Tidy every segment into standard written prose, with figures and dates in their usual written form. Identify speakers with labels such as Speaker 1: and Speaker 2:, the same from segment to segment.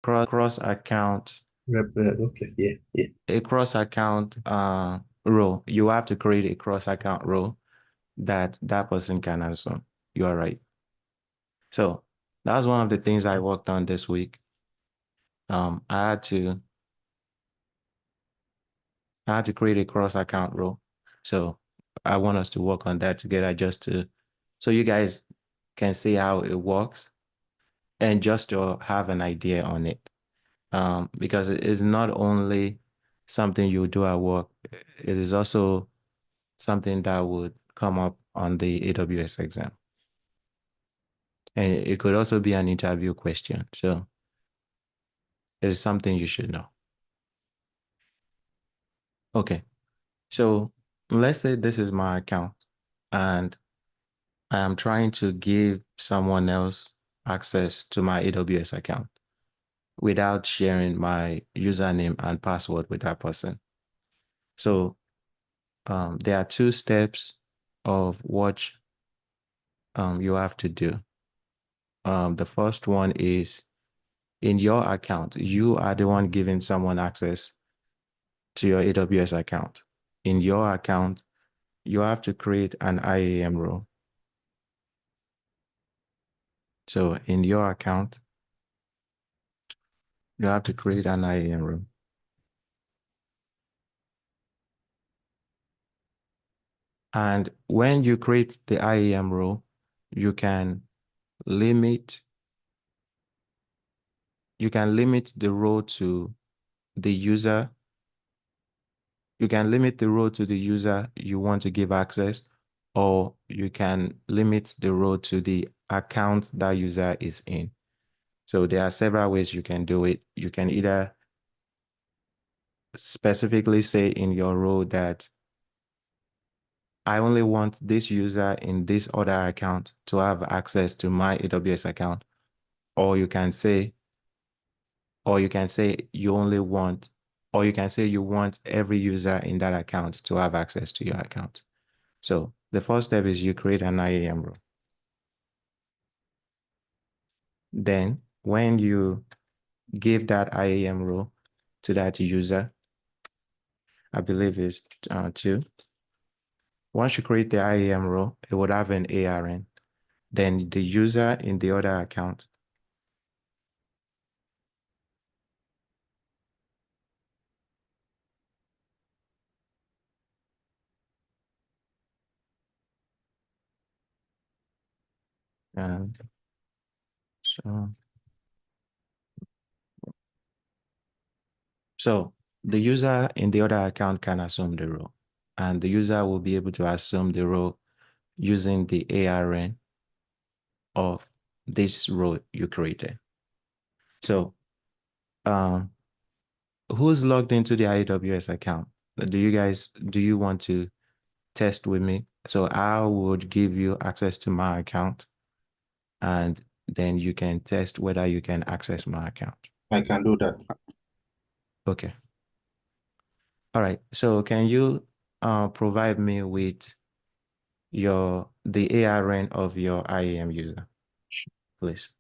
Speaker 1: cross account
Speaker 2: Okay, yeah, yeah.
Speaker 1: a cross account role. You have to create a cross account role that person can assume. You are right. So that's one of the things I worked on this week. I had to create a cross account role. So I want us to work on that together just to so you guys can see how it works and just to have an idea on it. Because it is not only something you do at work, it is also something that would come up on the AWS exam. And it could also be an interview question. So it is something you should know. Okay. So let's say this is my account and I am trying to give someone else access to my AWS account without sharing my username and password with that person. So there are two steps of what you have to do. The first one is in your account, you are the one giving someone access to your AWS account. In your account, you have to create an IAM role. So in your account, you have to create an IAM role. And when you create the IAM role, you can limit the role to the user. You can limit the role to the user you want to give access, or you can limit the role to the account that user is in. So there are several ways you can do it. You can either specifically say in your role that I only want this user in this other account to have access to my AWS account, or you can say or you can say you only want, or you can say you want every user in that account to have access to your account. So the first step is you create an IAM role. Then when you give that IAM role to that user, I believe is two. Once you create the IAM role, it would have an ARN. Then the user in the other account and so So the user in the other account can assume the role, and the user will be able to assume the role using the ARN of this role you created. So um, who's logged into the AWS account? Do you want to test with me? So I would give you access to my account, and then you can test whether you can access my account.
Speaker 2: I can do that.
Speaker 1: Okay. All right. So can you provide me with the ARN of your IAM user, please?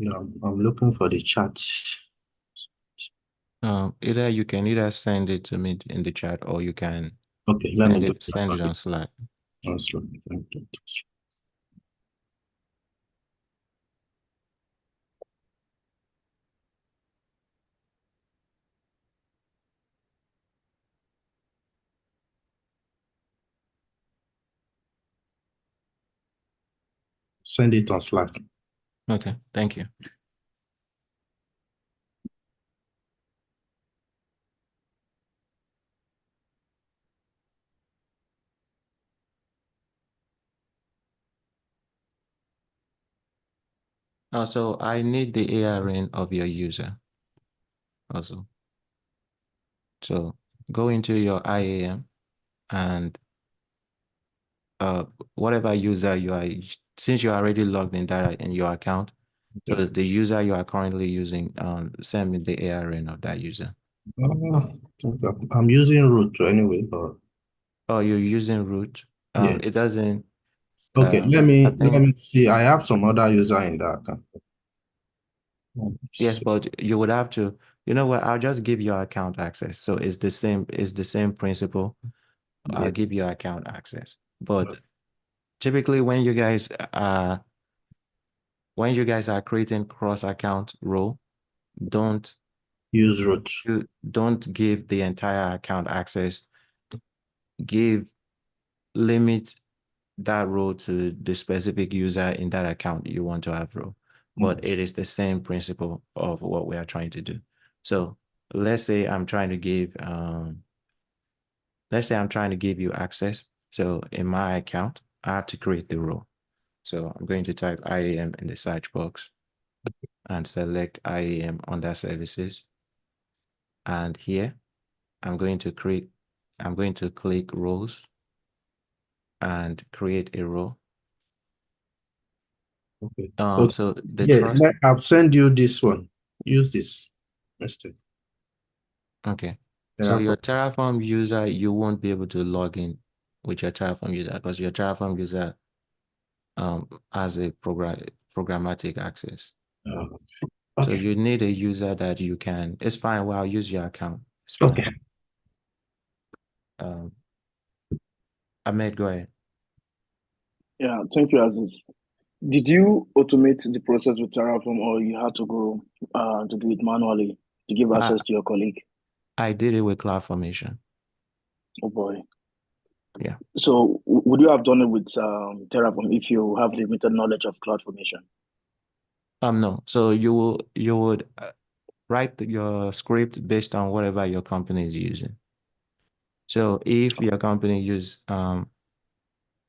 Speaker 2: No, I'm looking for the chat.
Speaker 1: Either you can either send it to me in the chat or you can
Speaker 2: Okay, let me do that.
Speaker 1: send it on Slack.
Speaker 2: Send it on Slack.
Speaker 1: Okay, thank you. Also, I need the ARN of your user also. So go into your IAM and whatever user you are, since you're already logged in that in your account, so
Speaker 2: Okay.
Speaker 1: the user you are currently using, send me the ARN of that user.
Speaker 2: I'm using root anyway, but
Speaker 1: Oh, you're using root.
Speaker 2: yeah.
Speaker 1: It doesn't.
Speaker 2: Okay,
Speaker 1: I
Speaker 2: let
Speaker 1: think
Speaker 2: me see. I have some other user in that account.
Speaker 1: yes, but you would have to. You know what? I'll just give your account access. So it's the same. It's the same principle.
Speaker 2: Yeah.
Speaker 1: I'll give your account access. But typically, when you guys are creating cross account role, don't
Speaker 2: Use root.
Speaker 1: don't give the entire account access. Give limit that role to the specific user in that account you want to have role. But it is the same principle of what we are trying to do. So let's say I'm trying to give you access. So in my account, I have to create the role. So I'm going to type IAM in the search box and select IAM under services. And here I'm going to click roles and create a role.
Speaker 2: Okay. Okay.
Speaker 1: So the
Speaker 2: Yeah,
Speaker 1: trust,
Speaker 2: I'll send you this one. Use this instead.
Speaker 1: okay. So your
Speaker 2: Terraform.
Speaker 1: Terraform user, you won't be able to log in with your Terraform user because your Terraform user has a programmatic access.
Speaker 2: Uh,
Speaker 1: So
Speaker 2: okay.
Speaker 1: you need a user that you can, it's fine, well, I'll use your account. It's fine.
Speaker 2: Okay.
Speaker 1: Um, Ahmed, go ahead.
Speaker 3: Yeah, thank you, Aziz. Did you automate the process with Terraform, or you had to go to do it manually to give
Speaker 1: I,
Speaker 3: access to your colleague?
Speaker 1: I did it with CloudFormation.
Speaker 3: Oh boy.
Speaker 1: Yeah.
Speaker 3: So would you have done it with Terraform if you have limited knowledge of CloudFormation?
Speaker 1: No. So you would write your script based on whatever your company is using. So if your company use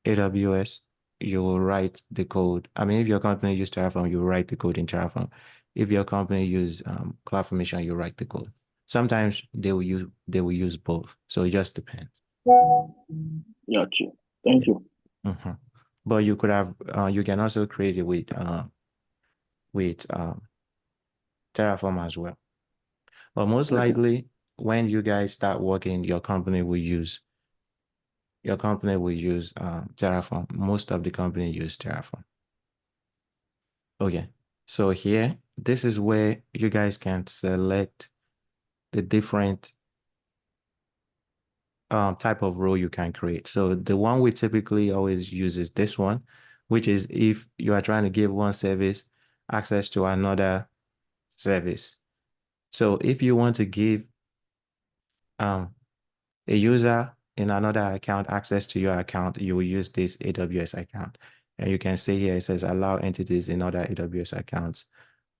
Speaker 1: AWS, you will write the code. I mean, if your company use Terraform, you will write the code in Terraform. If your company use CloudFormation, you write the code. Sometimes they will use both. So it just depends.
Speaker 3: Got you. Thank
Speaker 1: Yeah.
Speaker 3: you.
Speaker 1: Mhm. But you can also create it with Terraform as well. But most
Speaker 3: Okay.
Speaker 1: likely, when you guys start working, your company will use Terraform. Most of the company use Terraform. Okay. So here, this is where you guys can select the different type of role you can create. So the one we typically always use is this one, which is if you are trying to give one service access to another service. So if you want to give um, a user in another account access to your account, you will use this AWS account. And you can see here, it says allow entities in other AWS accounts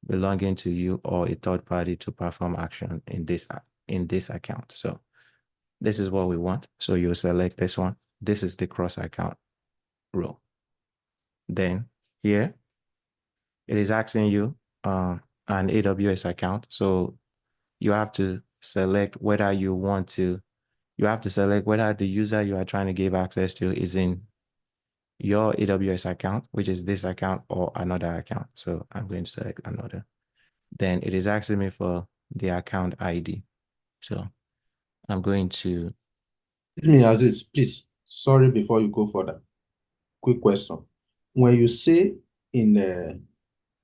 Speaker 1: belonging to you or a third party to perform action in this account. So this is what we want. So you select this one. This is the cross account rule. Then here it is asking you an AWS account. So you have to select whether the user you are trying to give access to is in your AWS account, which is this account, or another account. So I'm going to select another. Then it is asking me for the account ID. So I'm going to,
Speaker 2: Excuse me, Aziz, please. Sorry, before you go further. Quick question. When you say in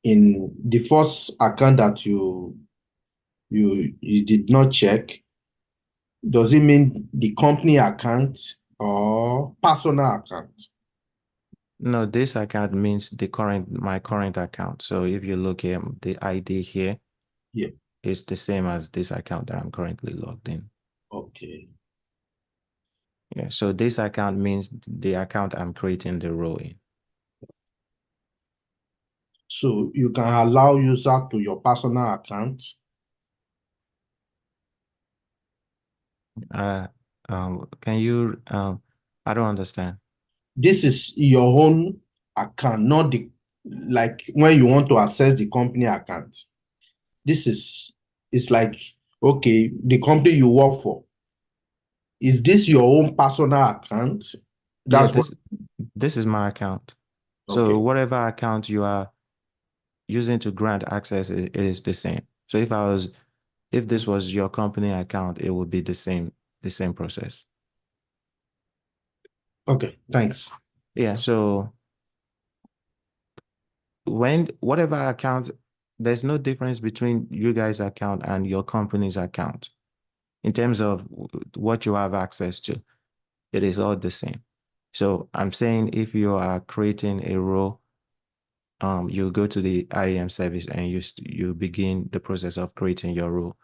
Speaker 2: the first account that you did not check, does it mean the company account or personal account?
Speaker 1: no, this account means my current account. So if you look here, the ID here
Speaker 2: Yeah.
Speaker 1: is the same as this account that I'm currently logged in.
Speaker 2: Okay.
Speaker 1: Yeah, so this account means the account I'm creating the role in.
Speaker 2: So you can allow user to your personal account.
Speaker 1: Can you, I don't understand.
Speaker 2: This is your own account, not the, like when you want to access the company account. This is, it's like, okay, the company you work for, is this your own personal account?
Speaker 1: Yeah,
Speaker 2: That's what,
Speaker 1: this is my account. So
Speaker 2: okay.
Speaker 1: whatever account you are using to grant access, it is the same. So if this was your company account, it would be the same process.
Speaker 2: Okay, thanks.
Speaker 1: Yeah, so whatever account, there's no difference between you guys' account and your company's account in terms of what you have access to. It is all the same. So I'm saying if you are creating a role, you go to the IAM service and you begin the process of creating your role.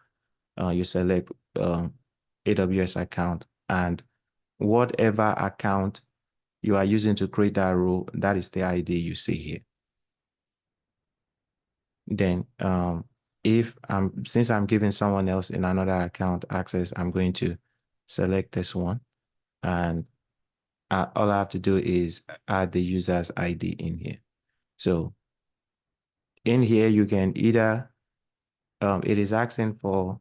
Speaker 1: You select AWS account, and whatever account you are using to create that role, that is the ID you see here. Then since I'm giving someone else in another account access, I'm going to select this one, and all I have to do is add the user's ID in here. So in here, you can either, it is asking for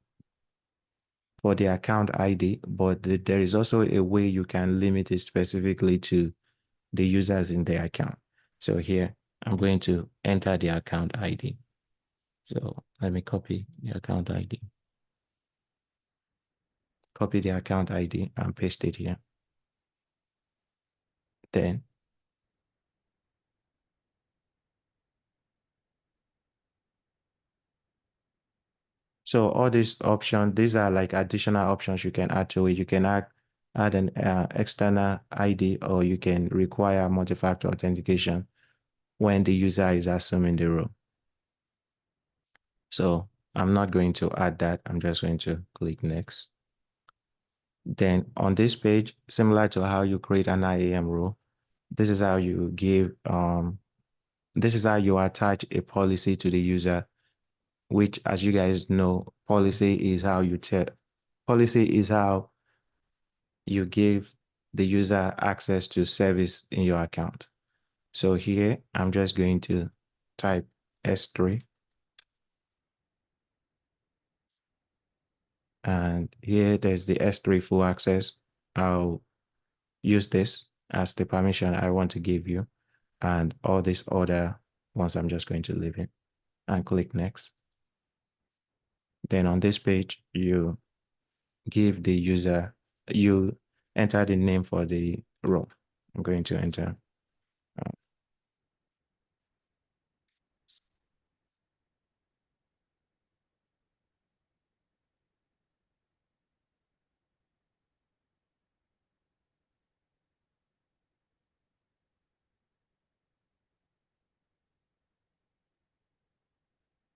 Speaker 1: the account ID, but there is also a way you can limit it specifically to the users in the account. So here, I'm going to enter the account ID. So let me copy the account ID. Copy the account ID and paste it here. Then so all these options, these are like additional options you can add to it. You can add an external ID, or you can require multi-factor authentication when the user is assuming the role. So I'm not going to add that. I'm just going to click next. Then on this page, similar to how you create an IAM role, this is how you give, this is how you attach a policy to the user, which, as you guys know, policy is how you give the user access to service in your account. So here, I'm just going to type S3. And here, there's the S3 full access. I'll use this as the permission I want to give you. And all these other ones, I'm just going to leave it and click next. Then on this page, you give the user, you enter the name for the role. I'm going to enter.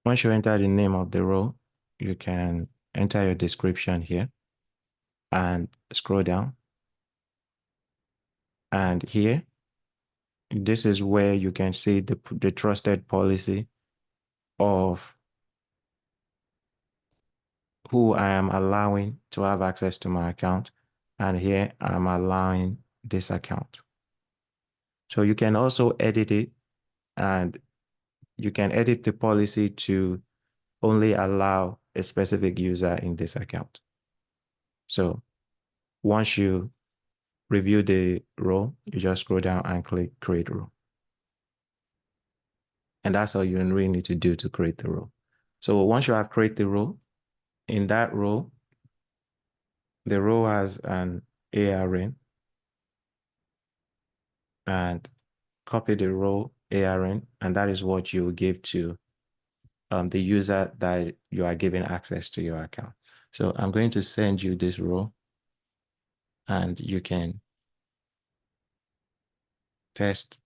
Speaker 1: Once you enter the name of the role, you can enter your description here and scroll down. And here, this is where you can see the trusted policy of who I am allowing to have access to my account. And here I'm allowing this account. So you can also edit it, and you can edit the policy to only allow a specific user in this account. So once you review the role, you just scroll down and click create role. And that's all you really need to do to create the role. So once you have created the role, in that role, the role has an ARN, and copy the role ARN, and that is what you will give to the user that you are giving access to your account. So I'm going to send you this role, and you can test,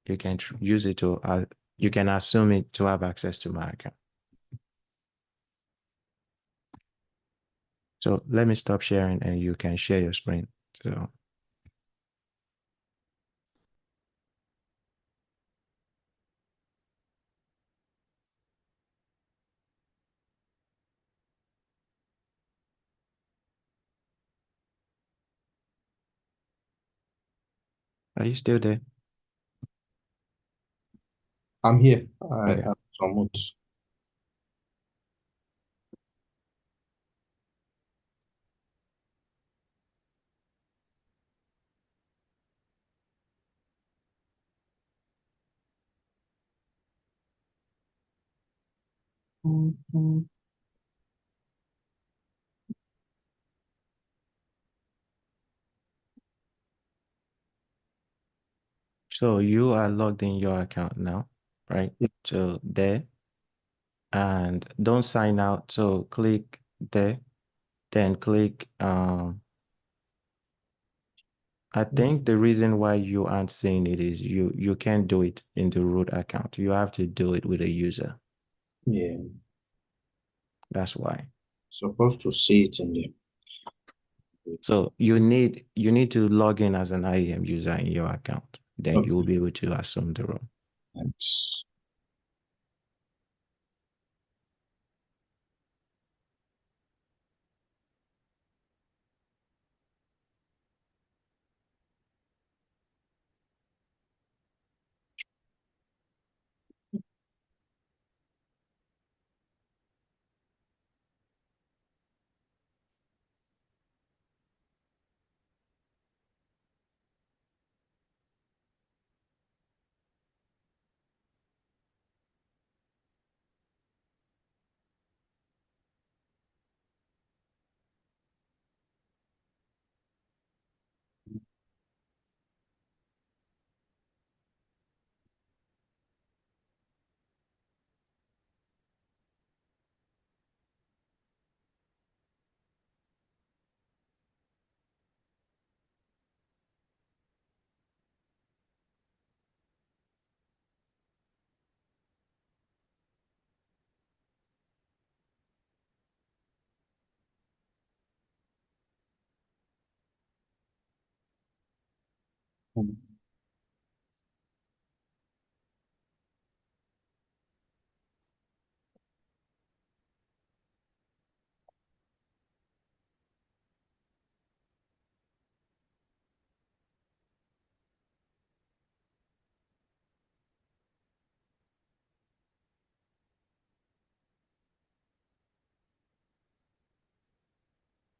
Speaker 1: you can use it to, you can assume it to have access to my account. So let me stop sharing and you can share your screen. So Are you still there?
Speaker 2: I'm here.
Speaker 1: Okay.
Speaker 2: I'm somewhat.
Speaker 1: So you are logged in your account now, right?
Speaker 2: Yeah.
Speaker 1: So there, and don't sign out. So click there, then click I think the reason why you aren't seeing it is you can't do it in the root account. You have to do it with a user.
Speaker 2: Yeah.
Speaker 1: That's why.
Speaker 2: Supposed to see it in there.
Speaker 1: So you need to log in as an IAM user in your account. Then you will
Speaker 2: Okay.
Speaker 1: be able to assume the role.
Speaker 2: Thanks.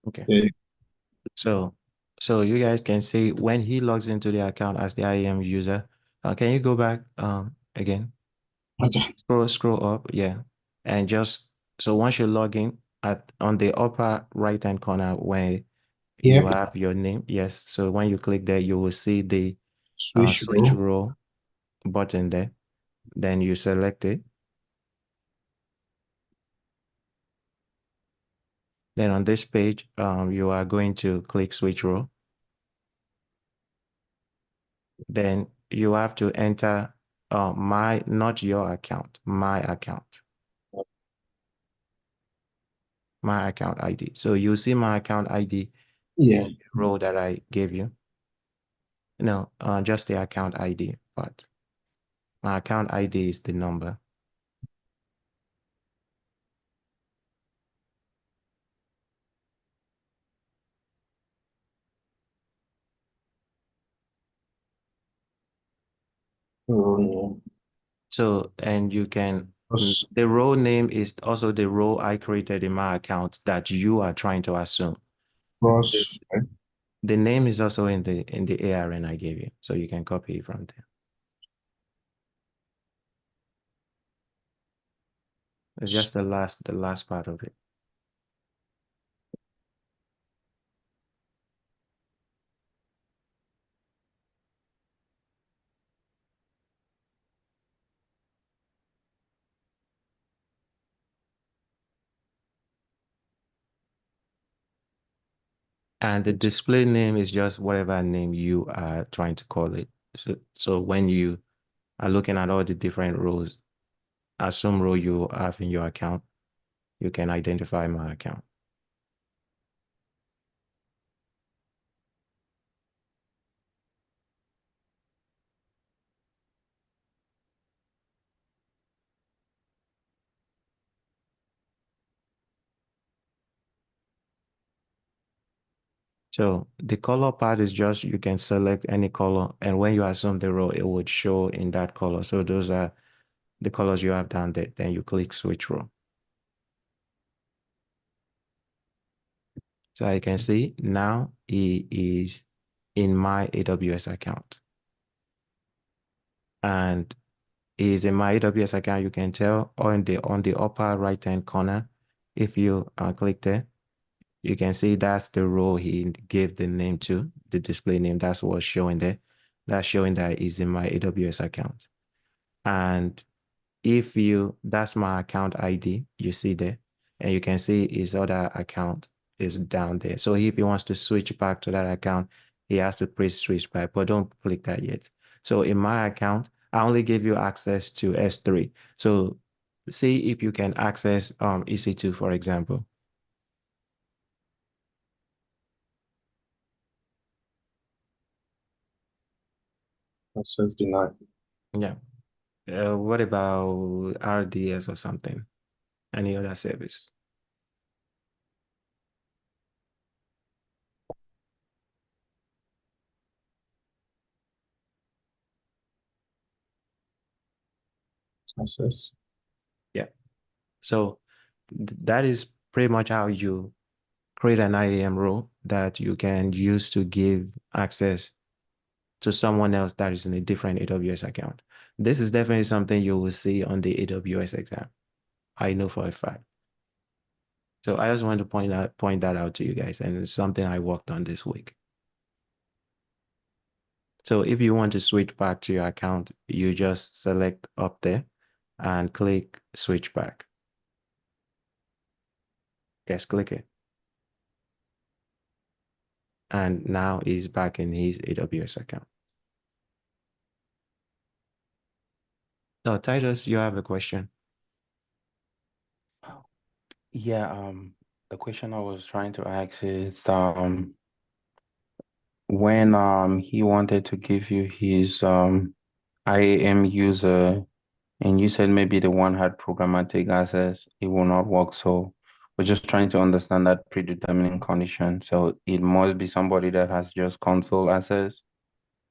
Speaker 1: Okay.
Speaker 2: Yeah.
Speaker 1: So so you guys can see when he logs into the account as the IAM user. Can you go back again?
Speaker 2: Okay.
Speaker 1: Scroll up, yeah. And just so once you log in at on the upper right hand corner where you
Speaker 2: Here,
Speaker 1: have your name, yes. So when you click there, you will see the
Speaker 2: switch
Speaker 1: switch
Speaker 2: row.
Speaker 1: role button there. Then you select it. Then on this page, you are going to click switch role. Then you have to enter not your account, my account ID. So you see my account ID
Speaker 2: Yeah.
Speaker 1: in the row that I gave you. No, just the account ID, but my account ID is the number.
Speaker 2: Row
Speaker 1: So, and you can,
Speaker 2: name.
Speaker 1: the role name is also the role I created in my account that you are trying to assume. The,
Speaker 2: Cross. Right?
Speaker 1: the name is also in the ARN I gave you, so you can copy it from there. It's just the last part of it. And the display name is just whatever name you are trying to call it. So when you are looking at all the different roles, assume role you have in your account, you can identify my account. So the color part is just you can select any color, and when you assume the role, it would show in that color. So those are the colors you have down there. Then you click switch role. So you can see now he is in my AWS account. And he is in my AWS account. You can tell on the upper right hand corner, if you click there, you can see that's the role he gave the name to, the display name. That's what's showing there. That's showing that he's in my AWS account. And if you, that's my account ID, you see there, and you can see his other account is down there. So if he wants to switch back to that account, he has to press switch back, but don't click that yet. So in my account, I only give you access to S3. So see if you can access EC2, for example.
Speaker 2: Access denied.
Speaker 1: Yeah. What about RDS or something? Any other service?
Speaker 2: Access.
Speaker 1: Yeah. So that is pretty much how you create an IAM role that you can use to give access to someone else that is in a different AWS account. This is definitely something you will see on the AWS exam. I know for a fact. So I just wanted to point that out to you guys, and it's something I worked on this week. So if you want to switch back to your account, you just select up there and click switch back. Just click it. And now he's back in his AWS account. So Titus, you have a question?
Speaker 4: Yeah, the question I was trying to ask is when he wanted to give you his IAM user and you said maybe the one had programmatic access, it will not work. So we're just trying to understand that predetermining condition. So it must be somebody that has just console access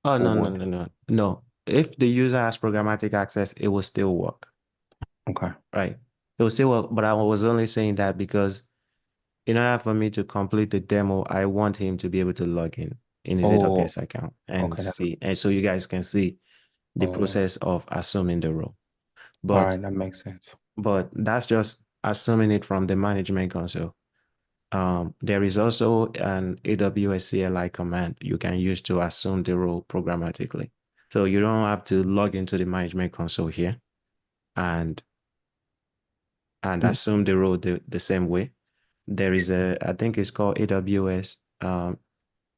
Speaker 1: Oh,
Speaker 4: or
Speaker 1: no, no,
Speaker 4: what?
Speaker 1: no, no. No. If the user has programmatic access, it will still work,
Speaker 4: Okay.
Speaker 1: right? It will still work, but I was only saying that because in order for me to complete the demo, I want him to be able to log in his
Speaker 4: Oh,
Speaker 1: AWS account and
Speaker 4: okay.
Speaker 1: see, and so you guys can see the
Speaker 4: Oh,
Speaker 1: process of assuming the role.
Speaker 4: all
Speaker 1: But
Speaker 4: right, that makes sense.
Speaker 1: that's just assuming it from the management console. There is also an AWS CLI command you can use to assume the role programmatically. So you don't have to log into the management console here and assume the role the same way. There is I think it's called AWS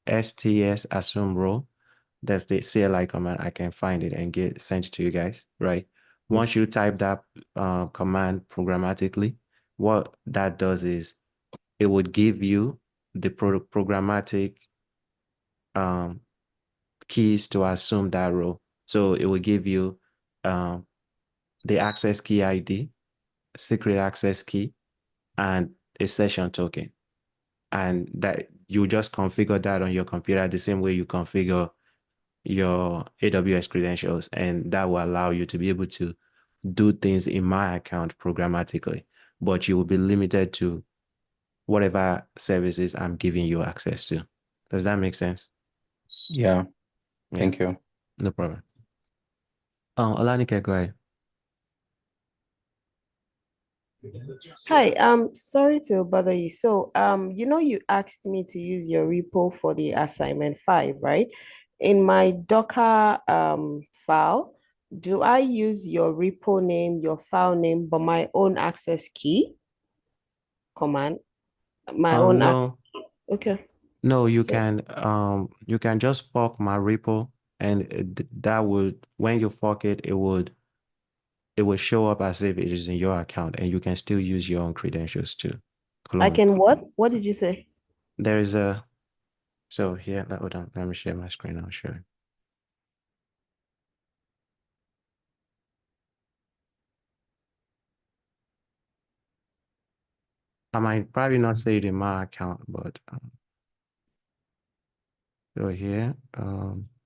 Speaker 1: STS assume role. That's the CLI command. I can find it and get sent it to you guys, right? Once you type that command programmatically, what that does is it would give you the programmatic um, keys to assume that role. So it will give you um, the access key ID, secret access key, and a session token. And that you just configure that on your computer the same way you configure your AWS credentials. And that will allow you to be able to do things in my account programmatically, but you will be limited to whatever services I'm giving you access to. Does that make sense?
Speaker 4: Yeah,
Speaker 1: Yeah,
Speaker 4: thank you.
Speaker 1: no problem. Olanike, go ahead.
Speaker 5: Hi, sorry to bother you. So, you asked me to use your repo for the assignment 5, right? In my Docker file, do I use your repo name, your file name, but my own access key command, my own
Speaker 1: No,
Speaker 5: access key? Okay.
Speaker 1: no,
Speaker 5: So
Speaker 1: you can just fork my repo, and that would, when you fork it, it will show up as if it is in your account, and you can still use your own credentials to
Speaker 5: I
Speaker 1: clone.
Speaker 5: can what? What did you say?
Speaker 1: There is a, so here, hold on, let me share my screen. I'll show you. I might probably not say it in my account, but So here,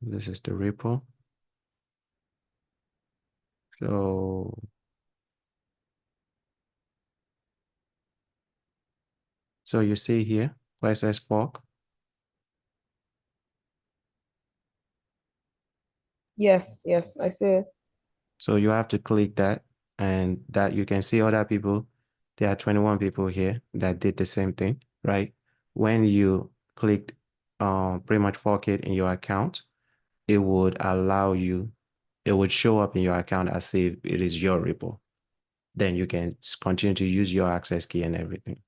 Speaker 1: this is the repo. So you see here where it says fork.
Speaker 5: Yes, yes, I see it.
Speaker 1: So you have to click that, and that you can see other people. There are 21 people here that did the same thing, right? When you clicked pretty much fork it in your account, it would allow you, it would show up in your account as if it is your repo. Then you can continue to use your access key and everything.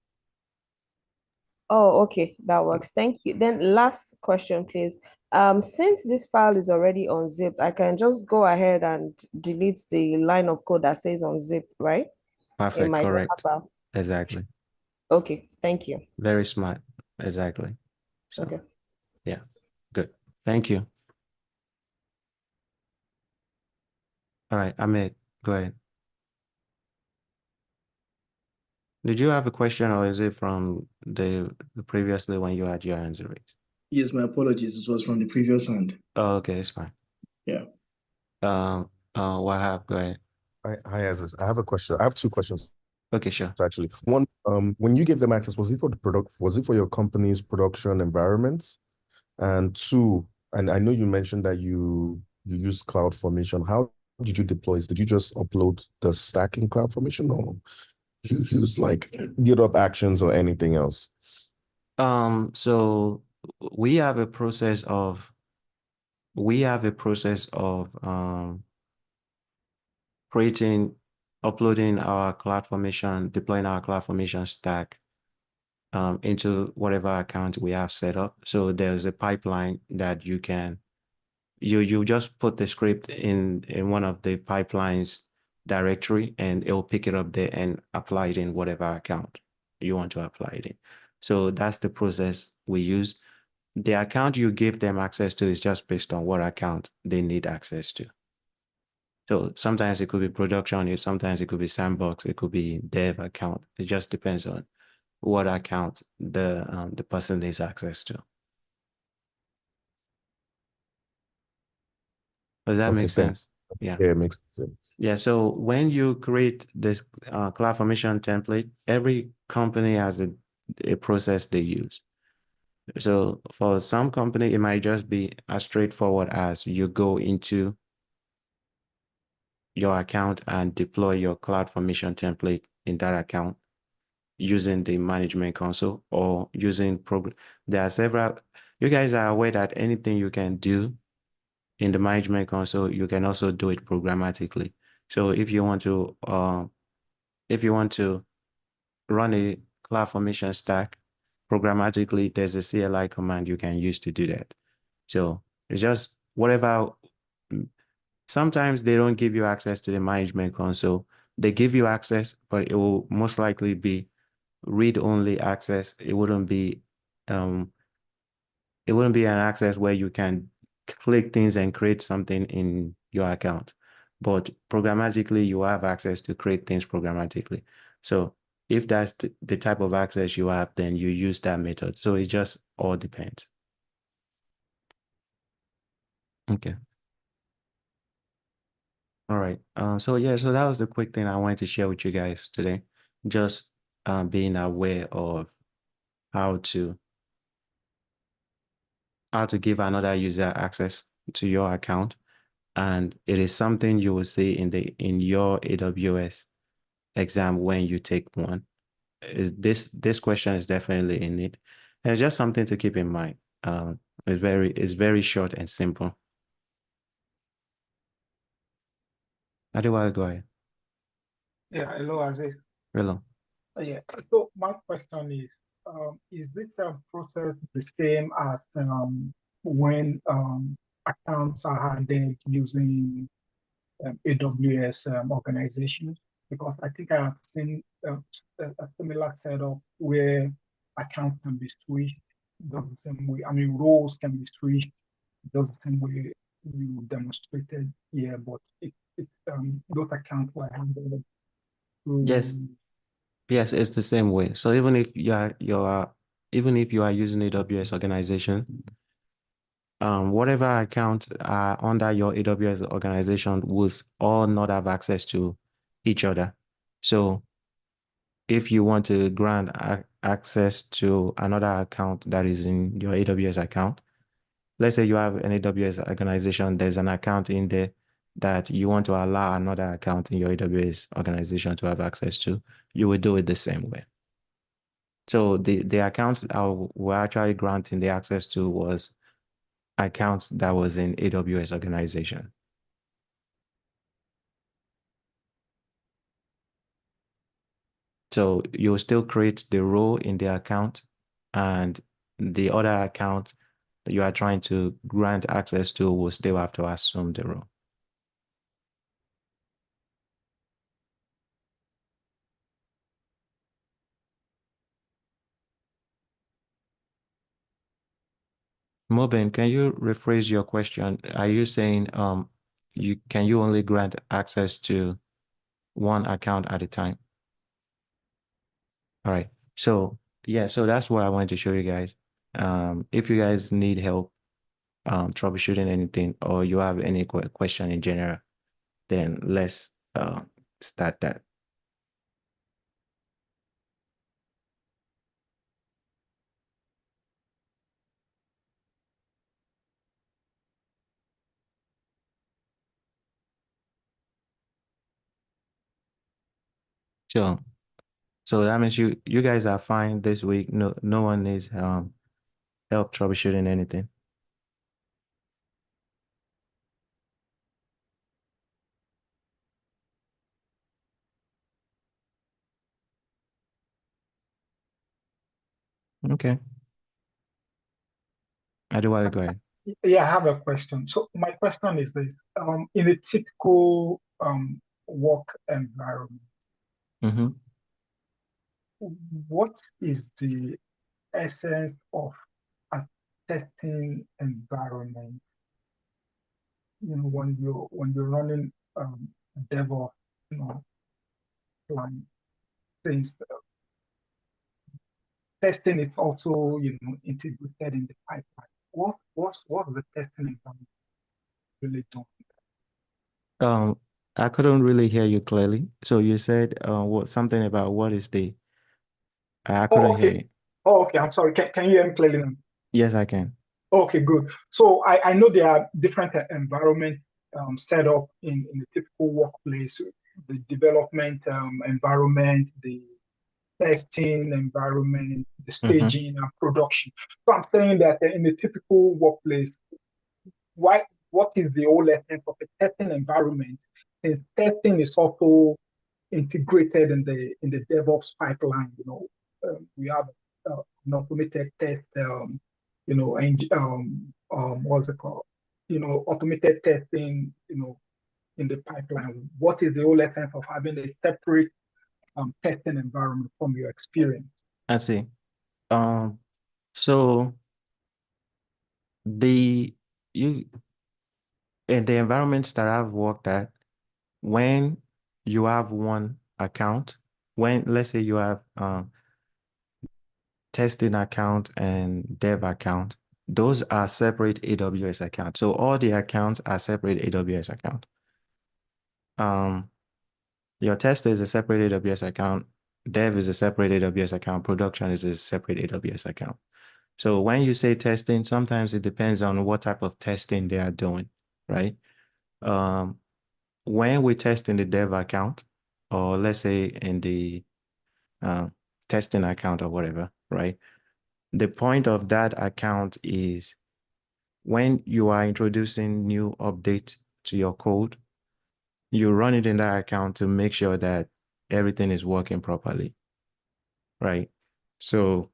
Speaker 5: Oh, okay, that works. Thank you. Then last question, please. Since this file is already unzipped, I can just go ahead and delete the line of code that says unzip, right? In
Speaker 1: Perfect,
Speaker 5: my Docker
Speaker 1: correct.
Speaker 5: file.
Speaker 1: Exactly.
Speaker 5: Okay, thank you.
Speaker 1: Very smart. Exactly. So,
Speaker 5: Okay.
Speaker 1: yeah, good. Thank you. All right, Ahmed, go ahead. Did you have a question, or is it from the previously when you had your hands raised?
Speaker 3: Yes, my apologies. It was from the previous hand.
Speaker 1: Oh, okay, it's fine.
Speaker 3: Yeah.
Speaker 1: Wahab, go ahead.
Speaker 6: Hi, Aziz. I have a question. I have two questions
Speaker 1: Okay, sure.
Speaker 6: actually. One, when you gave them access, was it for the product? Was it for your company's production environments? And two, and I know you mentioned that you use CloudFormation. How did you deploy this? Did you just upload the stack in CloudFormation, or you use like GitHub Actions or anything else?
Speaker 1: So we have a process of creating, uploading our CloudFormation, deploying our CloudFormation stack into whatever account we have set up. So there's a pipeline that you can, you just put the script in one of the pipelines directory, and it will pick it up there and apply it in whatever account you want to apply it in. So that's the process we use. The account you give them access to is just based on what account they need access to. So sometimes it could be production, sometimes it could be sandbox, it could be dev account. It just depends on what account the person needs access to. Does that
Speaker 6: Okay,
Speaker 1: make
Speaker 6: thanks.
Speaker 1: sense? Yeah.
Speaker 6: Yeah, it makes sense.
Speaker 1: Yeah. So when you create this CloudFormation template, every company has a process they use. So for some company, it might just be as straightforward as you go into your account and deploy your CloudFormation template in that account using the management console or using program. There are several, you guys are aware that anything you can do in the management console, you can also do it programmatically. So if you want to run a CloudFormation stack programmatically, there's a CLI command you can use to do that. So it's just whatever. Sometimes they don't give you access to the management console. They give you access, but it will most likely be read-only access. It wouldn't be an access where you can click things and create something in your account. But programmatically, you have access to create things programmatically. So if that's the type of access you have, then you use that method. So it just all depends. Okay. All right. So yeah, so that was the quick thing I wanted to share with you guys today. Just being aware of how to give another user access to your account. And it is something you will see in your AWS exam when you take one. Is this question is definitely in it. And it's just something to keep in mind. It's very short and simple. Otherwise, go ahead.
Speaker 7: Yeah, hello, Aziz.
Speaker 1: Hello.
Speaker 7: Yeah, so my question is this process the same as when accounts are handled using AWS organizations? Because I think I have seen a similar setup where accounts can be switched just the same way. I mean, roles can be switched just the same way you demonstrated here, but those accounts were handled
Speaker 1: Yes.
Speaker 7: through.
Speaker 1: Yes, it's the same way. So even if you are using AWS organization, whatever accounts are under your AWS organization would all not have access to each other. So if you want to grant access to another account that is in your AWS account, let's say you have an AWS organization, there's an account in there that you want to allow another account in your AWS organization to have access to, you will do it the same way. So the accounts we're actually granting the access to was accounts that was in AWS organization. So you'll still create the role in the account, and the other account that you are trying to grant access to will still have to assume the role. Mobin, can you rephrase your question? Are you saying can you only grant access to one account at a time? All right. So yeah, so that's what I wanted to show you guys. If you guys need help troubleshooting anything, or you have any question in general, then let's start that. So that means you guys are fine this week. No one needs help troubleshooting anything. Okay. I do want to go ahead.
Speaker 7: Yeah, I have a question. So my question is this: in a typical work environment,
Speaker 1: Mm-hmm.
Speaker 7: what is the essence of a testing environment? When you're running DevOps, plan things, testing is also integrated in the pipeline. What's the testing environment really doing?
Speaker 1: I couldn't really hear you clearly. So you said something about what is the I
Speaker 7: Oh,
Speaker 1: couldn't hear
Speaker 7: okay.
Speaker 1: you.
Speaker 7: Oh, okay. I'm sorry. Can you hear me clearly now?
Speaker 1: Yes, I can.
Speaker 7: Okay, good. So I know there are different environments set up in a typical workplace, the development environment, the testing environment, the
Speaker 1: Mm-hmm.
Speaker 7: staging and production. So I'm saying that in a typical workplace, what is the whole essence of a testing environment? Since testing is also integrated in the DevOps pipeline. We have an automated test. And what's it called? Automated testing. In the pipeline. What is the whole essence of having a separate testing environment from your experience?
Speaker 1: I see. So the you in the environments that I've worked at, when you have one account, when let's say you have testing account and dev account, those are separate AWS accounts. So all the accounts are separate AWS account. Your tester is a separate AWS account, dev is a separate AWS account, production is a separate AWS account. So when you say testing, sometimes it depends on what type of testing they are doing, right? When we test in the dev account, or let's say in the testing account or whatever, right? The point of that account is when you are introducing new updates to your code, you run it in that account to make sure that everything is working properly, right? So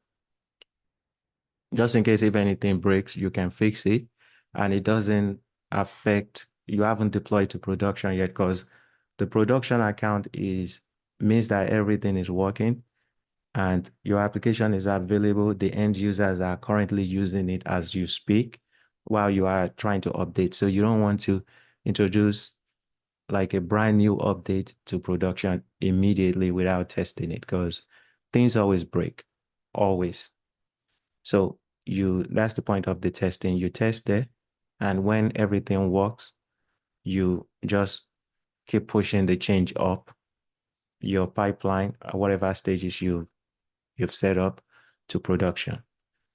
Speaker 1: just in case if anything breaks, you can fix it and it doesn't affect, you haven't deployed to production yet, because the production account means that everything is working and your application is available. The end users are currently using it as you speak while you are trying to update. So you don't want to introduce like a brand new update to production immediately without testing it, because things always break, always. So that's the point of the testing. You test there, And when everything works, you just keep pushing the change up your pipeline, whatever stages you've set up to production.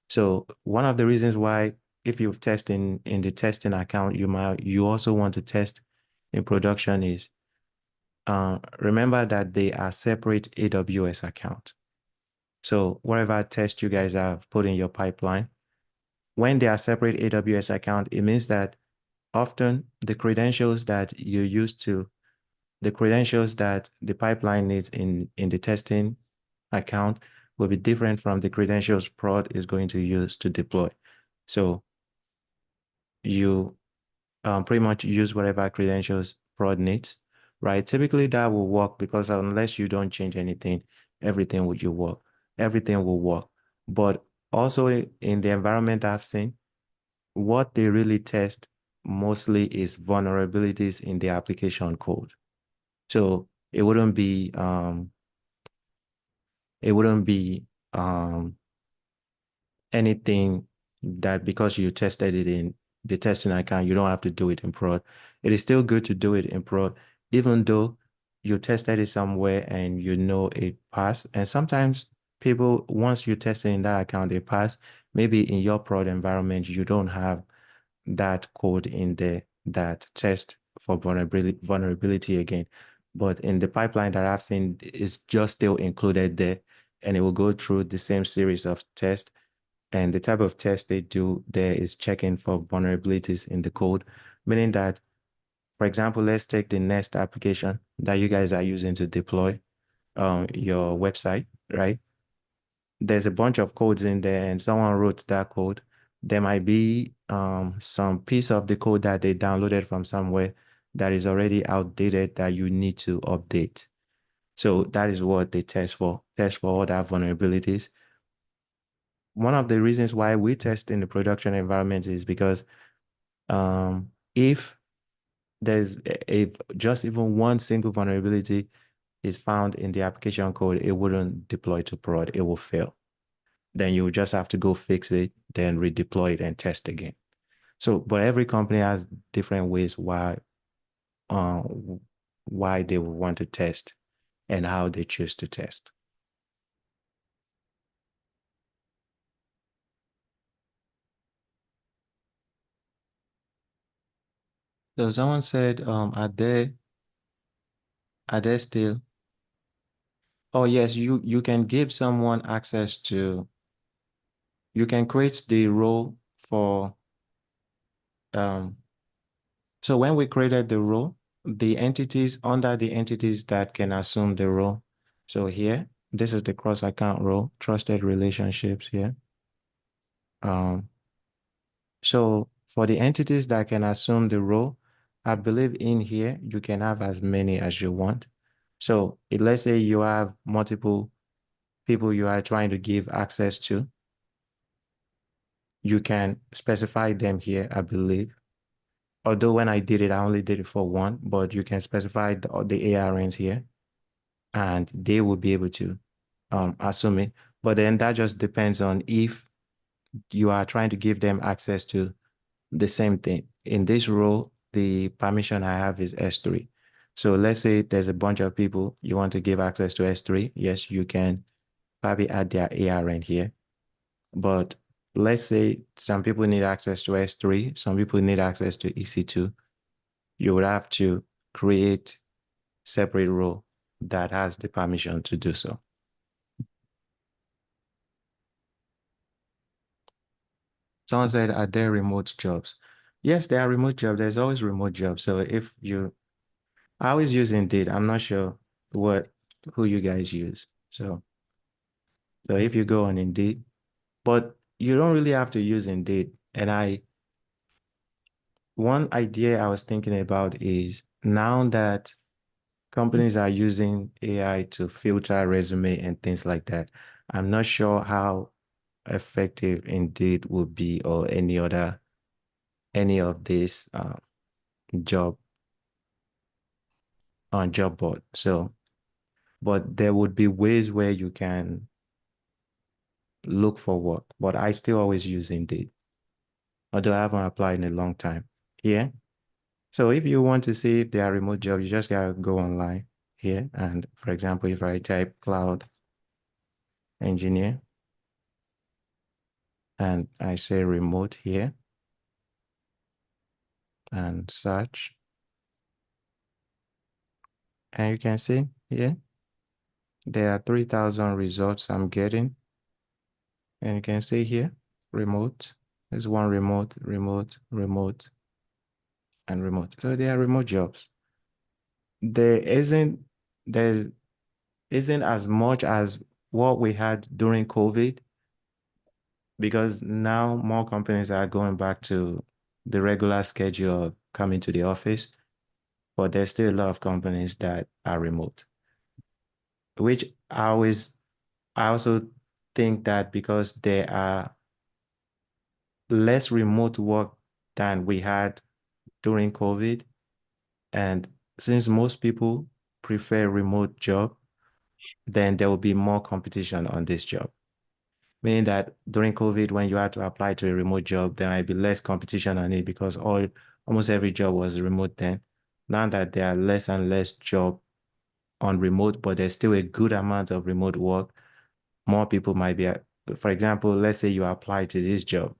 Speaker 1: So one of the reasons why, if you've tested in the testing account, you also want to test in production is remember that they are separate AWS account. So whatever test you guys have put in your pipeline, when they are separate AWS account, it means that often the credentials that the credentials that the pipeline needs in the testing account will be different from the credentials prod is going to use to deploy. So you pretty much use whatever credentials prod needs, right? Typically that will work because unless you don't change anything, everything will work. But also in the environment I've seen, what they really test mostly is vulnerabilities in the application code. So it wouldn't be anything that because you tested it in the testing account, you don't have to do it in prod. It is still good to do it in prod, even though you tested it somewhere and you know it passed. And sometimes people, once you test it in that account, it passed. Maybe in your prod environment, you don't have that code in there that test for vulnerability again. But in the pipeline that I've seen, it's just still included there, and it will go through the same series of tests. And the type of test they do there is checking for vulnerabilities in the code, meaning that, for example, let's take the Nest application that you guys are using to deploy your website, right? There's a bunch of codes in there and someone wrote that code. There might be some piece of the code that they downloaded from somewhere that is already outdated that you need to update. So that is what they test for all that vulnerabilities. One of the reasons why we test in the production environment is because if there's if just even one single vulnerability is found in the application code, it wouldn't deploy to prod, it will fail. Then you just have to go fix it, then redeploy it and test again. So, but every company has different ways uh, why they will want to test and how they choose to test. So someone said, are there still? Oh yes, you can give someone access to. You can create the role for. So when we created the role, the entities under the entities that can assume the role. So here, this is the cross account role, trusted relationships here. So for the entities that can assume the role, I believe in here, you can have as many as you want. So let's say you have multiple people you are trying to give access to. You can specify them here, I believe. Although when I did it, I only did it for one, but you can specify the ARNs here and they will be able to assume it. But then that just depends on if you are trying to give them access to the same thing. In this role, the permission I have is S3. So let's say there's a bunch of people you want to give access to S3. Yes, you can probably add their ARN here. But let's say some people need access to S3, some people need access to EC2. You would have to create separate role that has the permission to do so. Someone said, are there remote jobs? Yes, there are remote jobs. There's always remote jobs. So I always use Indeed. I'm not sure who you guys use. So if you go on Indeed, but you don't really have to use Indeed. And one idea I was thinking about is now that companies are using AI to filter resume and things like that, I'm not sure how effective Indeed would be or any of this job on job board. So, but there would be ways where you can look for work, but I still always use Indeed. although I haven't applied in a long time here. So if you want to see if they are remote jobs, you just gotta go online here. And for example, if I type cloud engineer and I say remote here and search, and you can see here, there are 3,000 results I'm getting. And you can see here, remote. There's one remote, remote, remote, and remote. So they are remote jobs. There isn't as much as what we had during COVID, because now more companies are going back to the regular schedule of coming to the office, but there's still a lot of companies that are remote, which I also think that because there are less remote work than we had during COVID, and since most people prefer remote job, then there will be more competition on this job. Meaning that during COVID, when you had to apply to a remote job, there might be less competition on it because almost every job was remote then. Now that there are less and less job on remote, but there's still a good amount of remote work, more people might be, for example, let's say you apply to this job,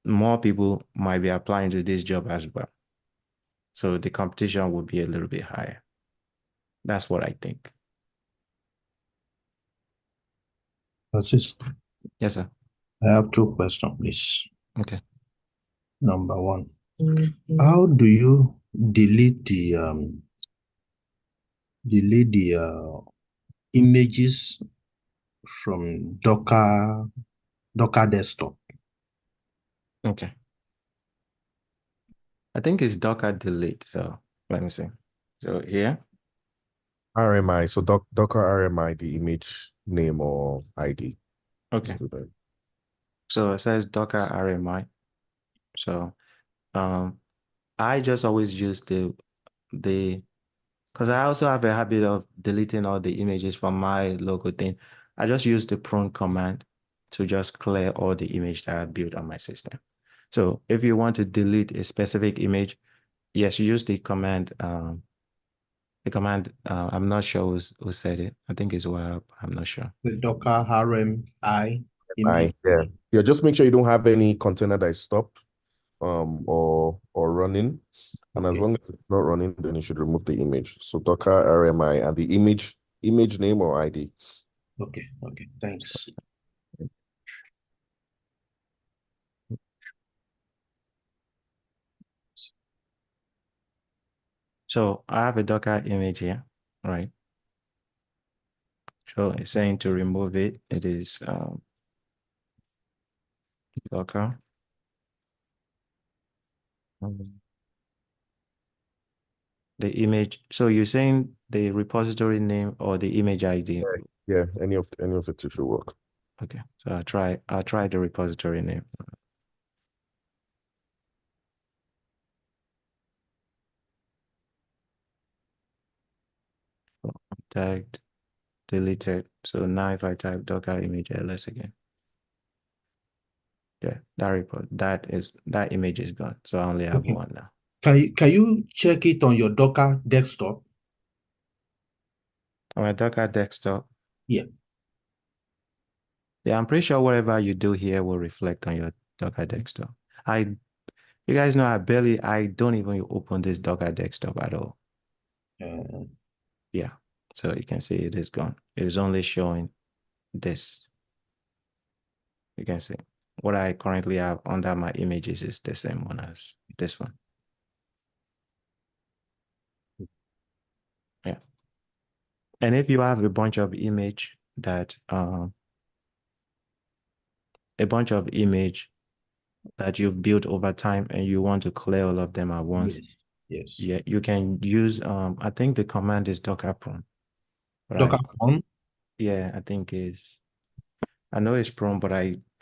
Speaker 1: more people might be applying to this job as well. So the competition will be a little bit higher. That's what I think.
Speaker 2: That's it.
Speaker 1: Yes, sir.
Speaker 2: I have two questions, please.
Speaker 1: Okay.
Speaker 2: Number one, how do you delete the images from Docker desktop?
Speaker 1: Okay. I think it's Docker delete. So let me see. So here.
Speaker 6: RMI. So Docker RMI, the image name or ID.
Speaker 1: Okay. So it says Docker RMI. So I just always use the because I also have a habit of deleting all the images from my logo thing. I just use the prune command to just clear all the image that I built on my system. So if you want to delete a specific image, yes, you use the command. I'm not sure who said it. I think it's Web. I'm not sure.
Speaker 2: The Docker RMI image.
Speaker 6: Yeah. Just make sure you don't have any container that is stopped or running. And as long as it's not running, then you should remove the image. So Docker RMI and the image name or ID.
Speaker 2: Okay, thanks.
Speaker 1: So I have a Docker image here, right? So it's saying to remove it. It is Docker. The image. So you're saying the repository name or the image ID?
Speaker 6: Yeah, any of it should work.
Speaker 1: Okay, so I'll try the repository name. Tagged, deleted. So now if I type Docker image ls again, yeah, that image is gone. So I only have one now.
Speaker 2: Can you check it on your Docker desktop?
Speaker 1: On my Docker desktop?
Speaker 2: Yeah.
Speaker 1: Yeah, I'm pretty sure whatever you do here will reflect on your Docker desktop. You guys know I don't even open this Docker desktop at all. Yeah, so you can see it is gone. It is only showing this. You can see what I currently have under my images is the same one as this one. Yeah. And if you have a bunch of image that you've built over time and you want to clear all of them at once,
Speaker 2: yes.
Speaker 1: Yeah, you can use I think the command is docker prune.
Speaker 2: Docker prune?
Speaker 1: Yeah, I know it's prune, but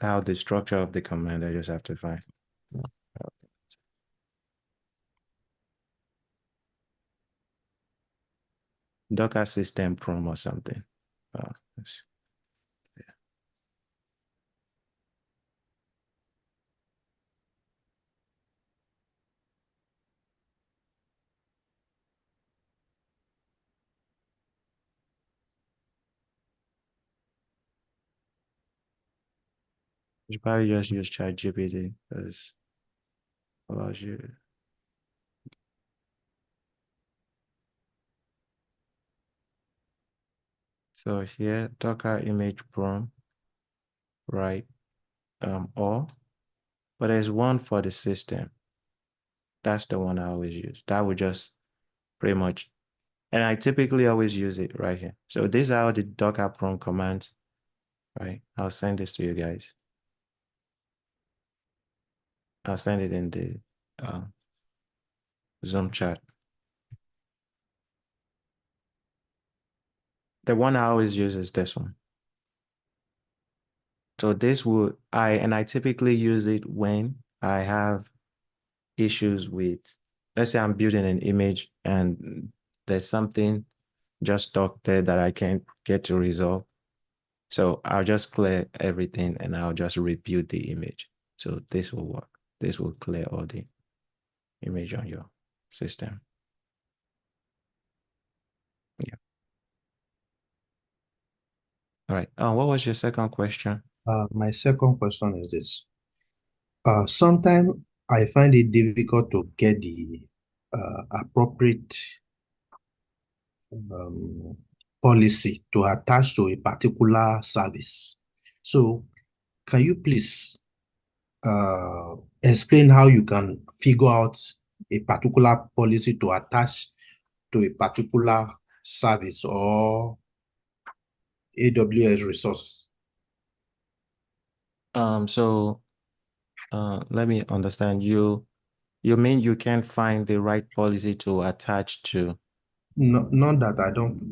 Speaker 1: how the structure of the command I just have to find. Docker system prune or something. Yeah. You probably just use ChatGPT because allows you. So here, Docker image prompt, right? Or, but there's one for the system. That's the one I always use. That would just pretty much, and I typically always use it right here. So these are all the Docker prompt commands, right? I'll send this to you guys. I'll send it in the Zoom chat. The one I always use is this one. So this would, I typically use it when I have issues with, let's say I'm building an image and there's something just stuck there that I can't get to resolve. So I'll just clear everything and I'll just rebuild the image. So this will work. This will clear all the image on your system. Yeah. All right. What was your second question?
Speaker 2: My second question is this. Sometimes I find it difficult to get the appropriate policy to attach to a particular service. So can you please explain how you can figure out a particular policy to attach to a particular service or AWS resource?
Speaker 1: So let me understand you. You mean you can't find the right policy to attach to?
Speaker 2: No, not that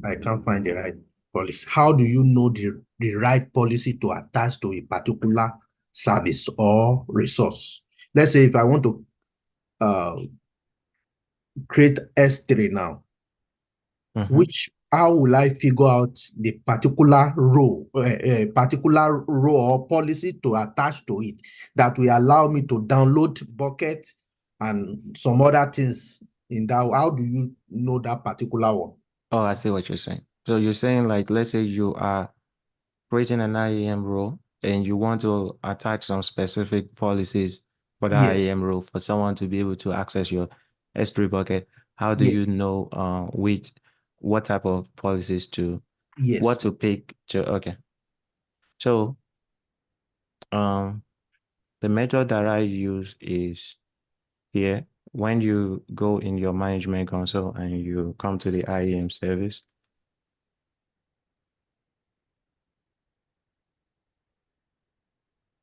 Speaker 2: I can't find the right policy. How do you know the right policy to attach to a particular service or resource? Let's say if I want to create S3 now, how will I figure out the particular role or policy to attach to it that will allow me to download bucket and some other things in that? How do you know that particular one?
Speaker 1: Oh, I see what you're saying. So you're saying, like, let's say you are creating an IAM role and you want to attach some specific policies for the
Speaker 2: Yes,
Speaker 1: IAM role for someone to be able to access your S3 bucket. How do
Speaker 2: yes,
Speaker 1: you know what type of policies to, what
Speaker 2: yes.
Speaker 1: to pick to, okay. So the method that I use is here. When you go in your management console and you come to the IAM service,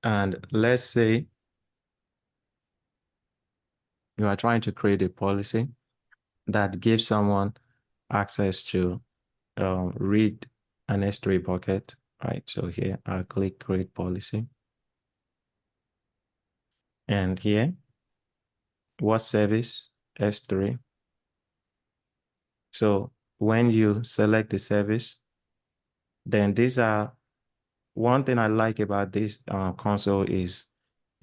Speaker 1: and let's say you are trying to create a policy that gives someone access to read an S3 bucket, right? So here I'll click create policy. And here, what service? S3. So when you select the service, then these are, one thing I like about this console is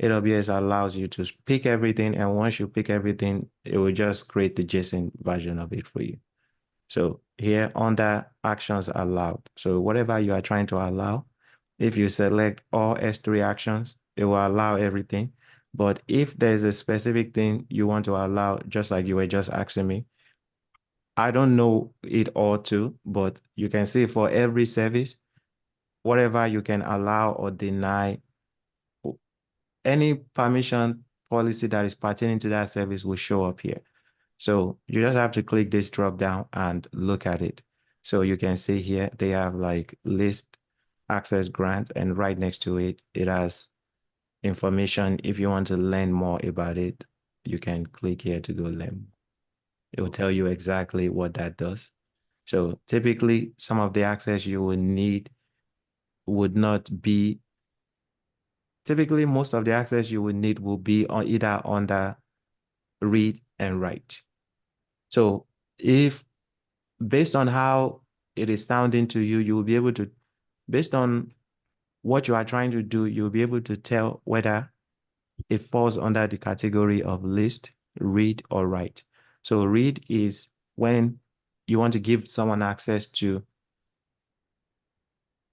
Speaker 1: AWS allows you to pick everything. And once you pick everything, it will just create the JSON version of it for you. So here under actions allowed. So whatever you are trying to allow, if you select all S3 actions, it will allow everything. But if there's a specific thing you want to allow, just like you were just asking me, I don't know it all too, but you can see for every service, whatever you can allow or deny, any permission policy that is pertaining to that service will show up here. So you just have to click this drop down and look at it. So you can see here, they have like list access grant, and right next to it, it has information. If you want to learn more about it, you can click here to go learn. It will tell you exactly what that does. So typically some of the access you would need would not be, typically most of the access you would need will be on either under read and write. So if based on how it is sounding to you, you will be able to, based on what you are trying to do, you'll be able to tell whether it falls under the category of list, read, or write. So read is when you want to give someone access to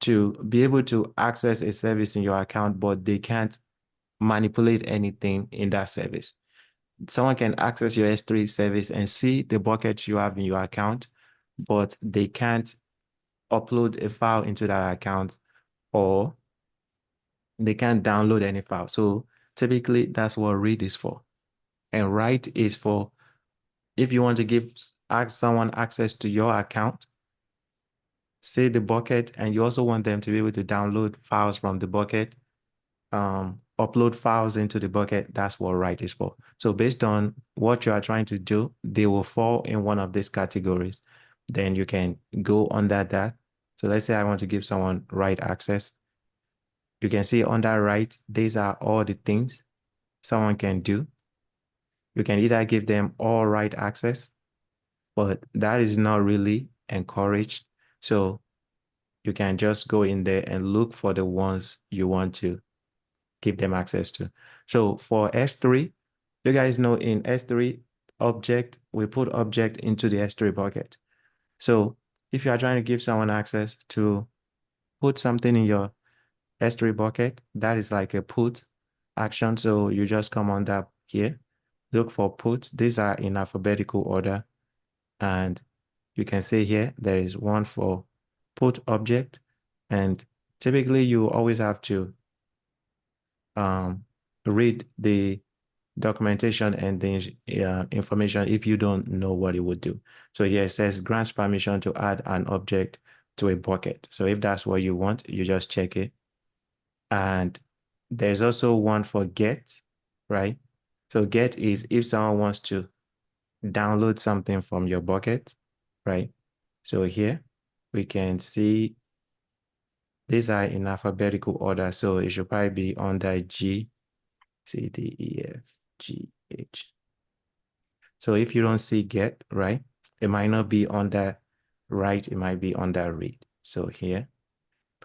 Speaker 1: to be able to access a service in your account, but they can't manipulate anything in that service. Someone can access your S3 service and see the buckets you have in your account, but they can't upload a file into that account, or they can't download any file. So typically that's what read is for. And write is for if you want to ask someone access to your account, say the bucket, and you also want them to be able to download files from the bucket, upload files into the bucket, that's what write is for. So based on what you are trying to do, they will fall in one of these categories. Then you can go under that. So let's say I want to give someone write access. You can see under write, these are all the things someone can do. You can either give them all write access, but that is not really encouraged. So you can just go in there and look for the ones you want to give them access to. So for S3, you guys know in S3 object, we put object into the S3 bucket. So if you are trying to give someone access to put something in your S3 bucket, that is like a put action. So you just come on that here, look for puts. These are in alphabetical order. And you can see here, there is one for put object. And typically you always have to read the documentation and the information if you don't know what it would do. So here it says grants permission to add an object to a bucket. So if that's what you want, you just check it. And there's also one for get, right? So get is if someone wants to download something from your bucket, right? So here we can see these are in alphabetical order. So it should probably be under G, C, D, E, F, G, H. So if you don't see get, right, it might not be under write, it might be under read. So here,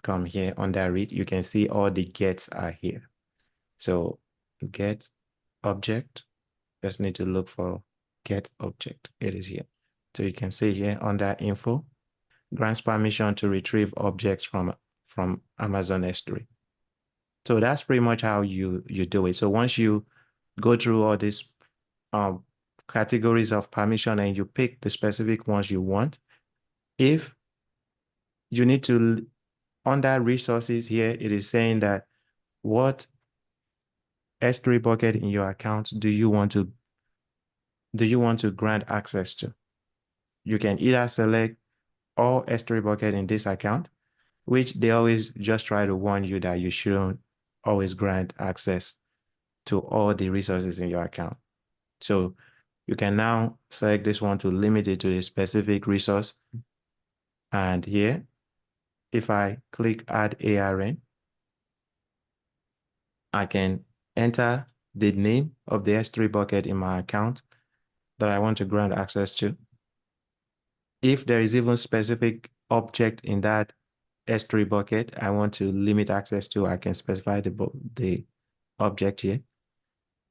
Speaker 1: come here under read, you can see all the gets are here. So get object, just need to look for get object, it is here. So you can see here under info, grants permission to retrieve objects from Amazon S3. So that's pretty much how you do it. So once you go through all these categories of permission and you pick the specific ones you want, if you need to, under resources here, it is saying that what S3 bucket in your account do you want to grant access to? You can either select all S3 bucket in this account, which they always just try to warn you that you shouldn't always grant access to all the resources in your account. So you can now select this one to limit it to a specific resource. And here, if I click add ARN, I can enter the name of the S3 bucket in my account that I want to grant access to. If there is even specific object in that S3 bucket I want to limit access to, I can specify the object here,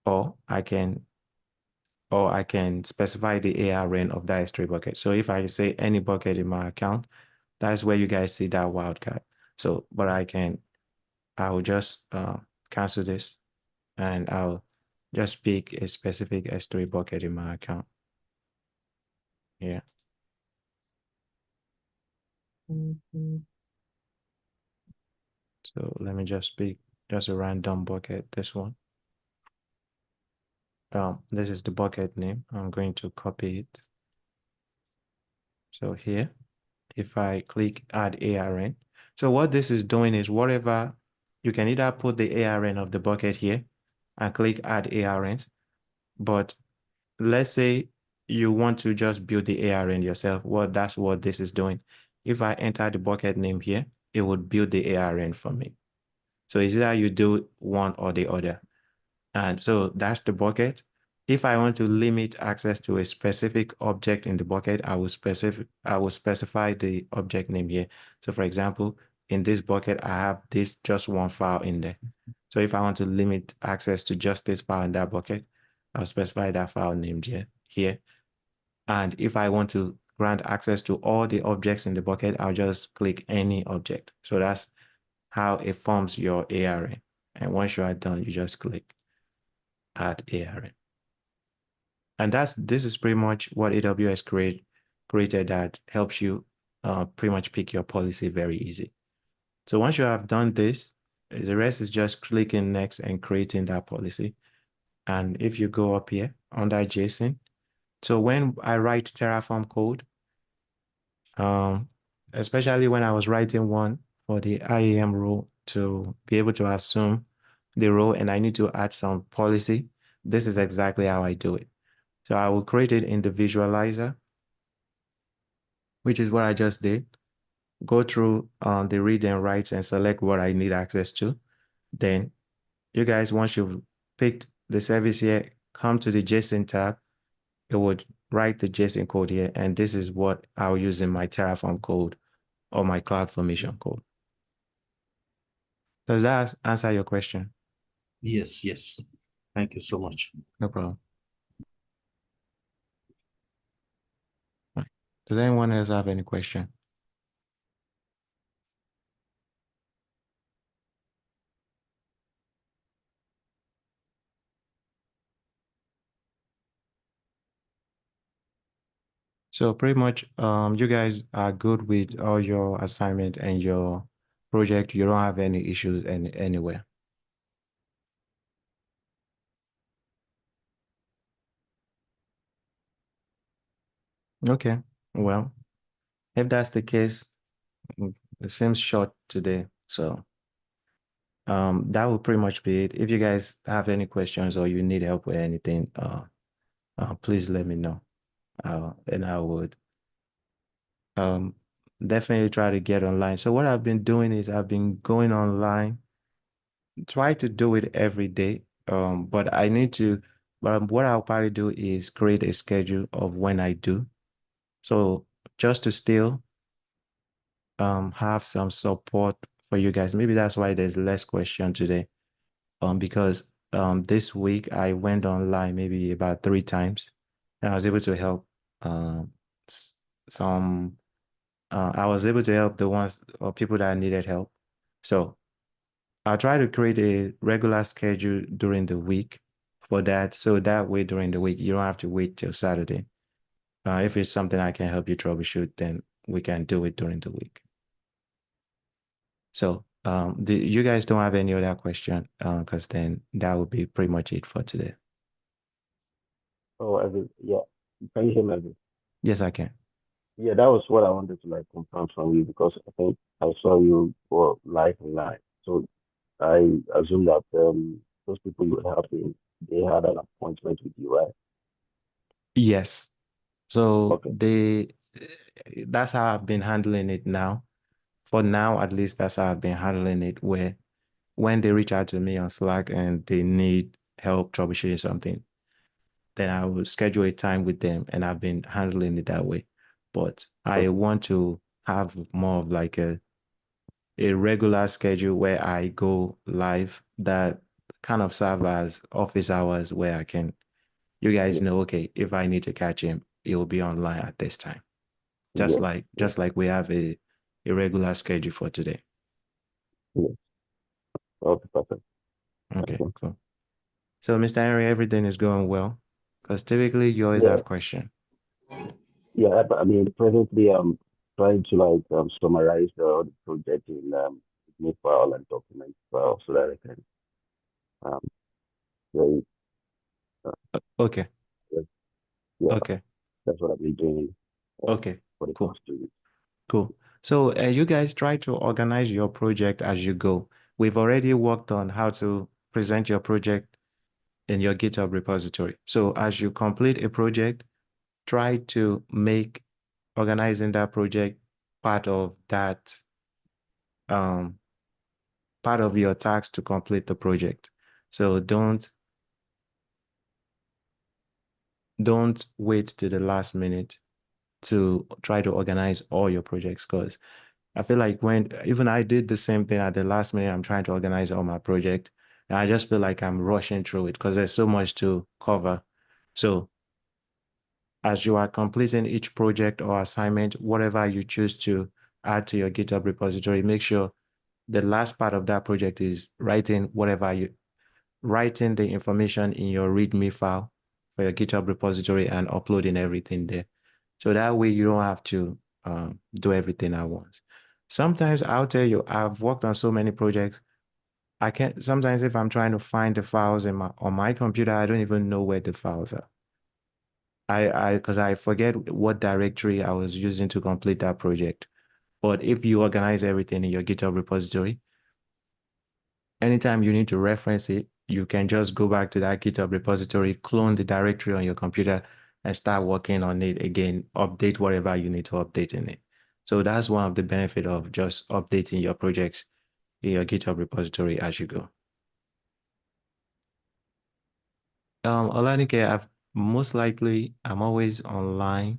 Speaker 1: or I can specify the ARN of that S3 bucket. So if I say any bucket in my account, that's where you guys see that wildcard. So, but I will just cancel this and I'll just pick a specific S3 bucket in my account. Yeah. So let me just pick just a random bucket, this one. This is the bucket name. I'm going to copy it. So here, if I click add ARN, so what this is doing is whatever, you can either put the ARN of the bucket here and click add ARNs, but let's say you want to just build the ARN yourself. Well, that's what this is doing. If I enter the bucket name here, it would build the ARN for me. So it's either you do one or the other. And so that's the bucket. If I want to limit access to a specific object in the bucket, I will specify the object name here. So for example, in this bucket, I have just one file in there. So if I want to limit access to just this file in that bucket, I'll specify that file named here. And if I want to grant access to all the objects in the bucket, I'll just click any object. So that's how it forms your ARN. And once you are done, you just click add ARN. And this is pretty much what AWS created that helps you pretty much pick your policy very easy. So once you have done this, the rest is just clicking next and creating that policy. And if you go up here under JSON, so when I write Terraform code, especially when I was writing one for the IAM role to be able to assume the role and I need to add some policy, this is exactly how I do it. So I will create it in the visualizer, which is what I just did. Go through the read and write and select what I need access to. Then you guys, once you've picked the service here, come to the JSON tab. It would write the JSON code here, and this is what I'll use in my Terraform code or my CloudFormation code. Does that answer your question?
Speaker 2: Yes, yes. Thank you so much.
Speaker 1: No problem. Right. Does anyone else have any question? So pretty much, you guys are good with all your assignment and your project. You don't have any issues anywhere. Okay, well, if that's the case, it seems short today. So that will pretty much be it. If you guys have any questions or you need help with anything, please let me know. And I would definitely try to get online. So what I've been doing is I've been going online, try to do it every day. But I need to, but what I'll probably do is create a schedule of when I do. So just to still have some support for you guys. Maybe that's why there's less question today. Because this week I went online maybe about 3 times and I was able to help some I was able to help the ones or people that needed help. So I'll try to create a regular schedule during the week for that. So that way during the week, you don't have to wait till Saturday. If it's something I can help you troubleshoot, then we can do it during the week. So you guys don't have any other question, because then that would be pretty much it for today.
Speaker 8: Oh, Evan, yeah. Can you hear me, Evan?
Speaker 1: Yes, I can.
Speaker 8: Yeah, that was what I wanted to like confirm from you because I think I saw you were live online. So I assume that those people you were helping, they had an appointment with you, right?
Speaker 1: Yes. So
Speaker 8: Okay.
Speaker 1: that's how I've been handling it now. For now, at least that's how I've been handling it, where when they reach out to me on Slack and they need help troubleshooting something, then I will schedule a time with them, and I've been handling it that way. But I want to have more of like a regular schedule where I go live that kind of serve as office hours where you guys know, okay, if I need to catch him, he will be online at this time. Just
Speaker 8: Yeah.
Speaker 1: like we have a regular schedule for today.
Speaker 8: Yeah. Okay, perfect.
Speaker 1: Okay,
Speaker 8: Okay.
Speaker 1: cool. So Mr. Henry, everything is going well? Because typically you always
Speaker 8: Yeah.
Speaker 1: have questions.
Speaker 8: Yeah, but I mean, presently I'm trying to like summarize the project in new file and document file so that I can um very
Speaker 1: Okay,
Speaker 8: yeah,
Speaker 1: okay,
Speaker 8: that's what I've been doing
Speaker 1: okay,
Speaker 8: for the
Speaker 1: cool,
Speaker 8: past 2 weeks.
Speaker 1: cool. So you guys try to organize your project as you go. We've already worked on how to present your project in your GitHub repository. So as you complete a project, try to make organizing that project part of that part of your task to complete the project. So don't wait to the last minute to try to organize all your projects, because I feel like when even I did the same thing at the last minute, I'm trying to organize all my project, and I just feel like I'm rushing through it because there's so much to cover. So as you are completing each project or assignment, whatever you choose to add to your GitHub repository, make sure the last part of that project is writing the information in your README file for your GitHub repository and uploading everything there. So that way you don't have to do everything at once. Sometimes I'll tell you, I've worked on so many projects. I can't, sometimes if I'm trying to find the files on my computer, I don't even know where the files are. Because I forget what directory I was using to complete that project. But if you organize everything in your GitHub repository, anytime you need to reference it, you can just go back to that GitHub repository, clone the directory on your computer, and start working on it again, update whatever you need to update in it. So that's one of the benefits of just updating your projects in your GitHub repository as you go. Olanike, I'm always online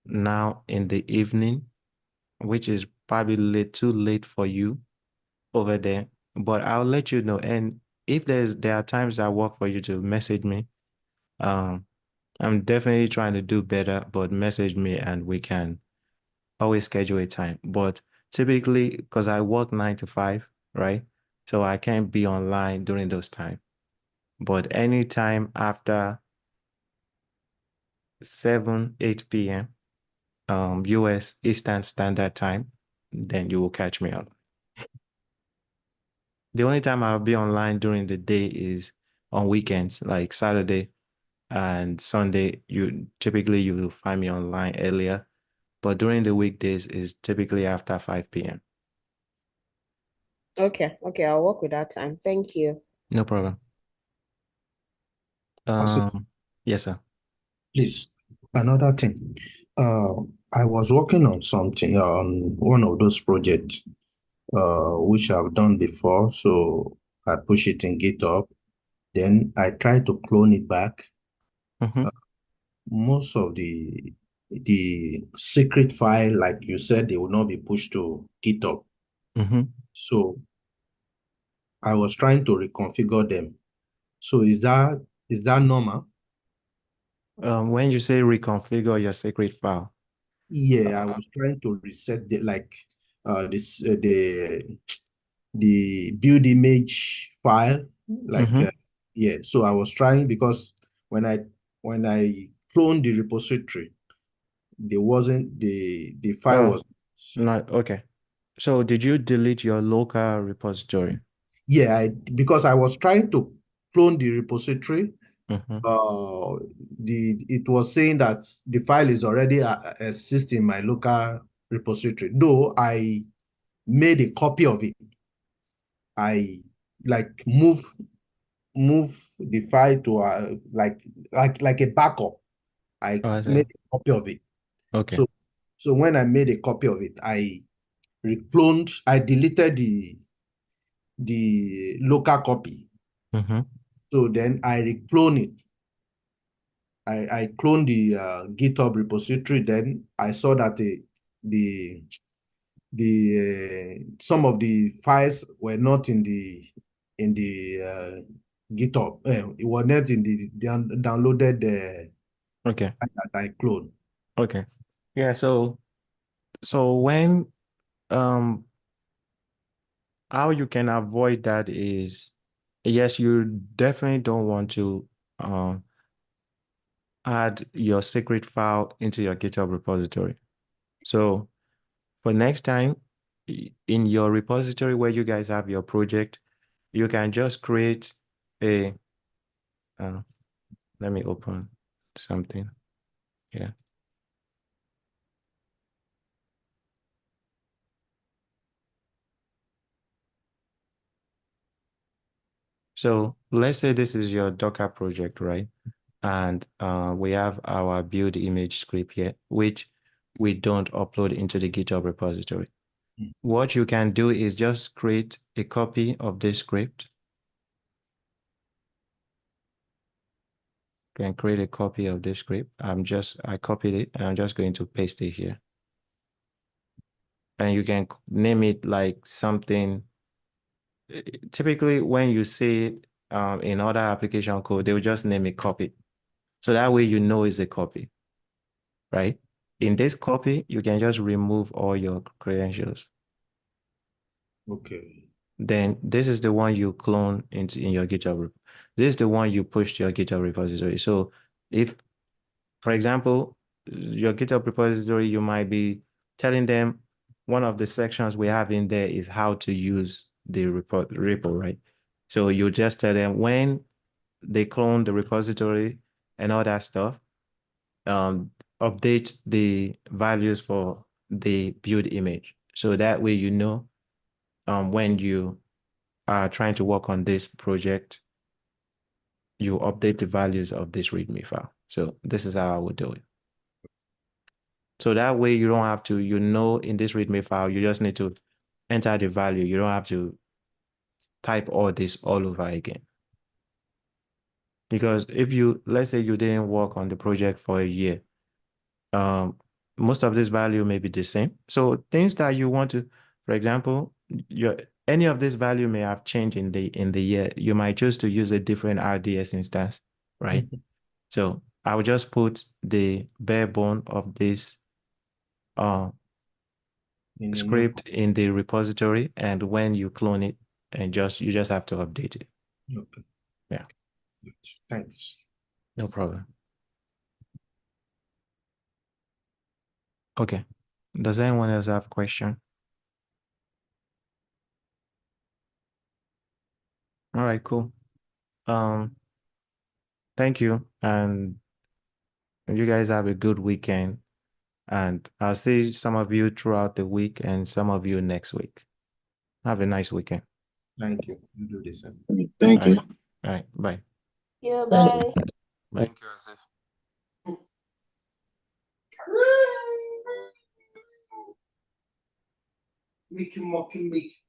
Speaker 1: now in the evening, which is probably too late for you over there, but I'll let you know. And if there are times that work for you to message me, I'm definitely trying to do better, but message me and we can always schedule a time. But typically, because I work 9 to 5, right? So I can't be online during those times. But anytime after 7, 8 p.m. US Eastern Standard Time, then you will catch me on. The only time I'll be online during the day is on weekends, like Saturday and Sunday. You will find me online earlier, but during the weekdays is typically after 5 p.m.
Speaker 5: Okay, I'll work with that time. Thank you.
Speaker 1: No problem. Yes, sir.
Speaker 2: Please, another thing. I was working on something on one of those projects, which I've done before. So I push it in GitHub. Then I try to clone it back.
Speaker 1: Mm-hmm.
Speaker 2: Most of the secret file, like you said, they will not be pushed to GitHub.
Speaker 1: Mm-hmm.
Speaker 2: So I was trying to reconfigure them. So is that normal?
Speaker 1: When you say reconfigure your secret file.
Speaker 2: Yeah, I was trying to reset the build image file, yeah. So I was trying because when I cloned the repository, there wasn't the file was
Speaker 1: not okay. So did you delete your local repository?
Speaker 2: yeah, because I was trying to clone the repository.
Speaker 1: Mm-hmm.
Speaker 2: It was saying that the file is already existing in my local repository, though I made a copy of it. I like move the file to like a backup. I
Speaker 1: Oh, I see.
Speaker 2: made a copy of it.
Speaker 1: Okay.
Speaker 2: So when I made a copy of it, I deleted the local copy.
Speaker 1: Mm-hmm.
Speaker 2: So then I reclone it. I cloned the GitHub repository. Then I saw that the some of the files were not in the GitHub. It was not in the downloaded
Speaker 1: Okay.
Speaker 2: file that I cloned.
Speaker 1: Okay. Yeah, so when how you can avoid that is, yes, you definitely don't want to add your secret file into your GitHub repository. So for next time, in your repository where you guys have your project, you can just create a, let me open something. Yeah. So let's say this is your Docker project, right? And we have our build image script here, which we don't upload into the GitHub repository. What you can do is just create a copy of this script. You can create a copy of this script. I copied it and I'm just going to paste it here. And you can name it like something. Typically, when you see it in other application code, they will just name it copy. So that way you know it's a copy. right? In this copy, you can just remove all your credentials.
Speaker 2: Okay.
Speaker 1: Then this is the one you clone in your GitHub. This is the one you push to your GitHub repository. So if, for example, your GitHub repository, you might be telling them one of the sections we have in there is how to use the repo, right? So you just tell them when they clone the repository and all that stuff, update the values for the build image. So that way, you know, when you are trying to work on this project, you update the values of this README file. So this is how I would do it. So that way you don't have to, you know, in this README file, you just need to enter the value. You don't have to type all this all over again. Because if you, let's say you didn't work on the project for a year, most of this value may be the same. So things that you want to, for example, any of this value may have changed in the year. You might choose to use a different RDS instance, right? So I will just put the bare bone of this script in the repository, and when you clone it, and you just have to update it.
Speaker 2: Okay.
Speaker 1: Yeah.
Speaker 2: Thanks.
Speaker 1: No problem. Okay. Does anyone else have a question? All right, cool. Thank you, and you guys have a good weekend. And I'll see some of you throughout the week and some of you next week. Have a nice weekend.
Speaker 2: Thank you. You do the same.
Speaker 3: Thank you.
Speaker 1: All right, bye.
Speaker 5: Yeah, bye.
Speaker 1: Bye.
Speaker 4: Thank you, Asif.
Speaker 2: Make him mock him, make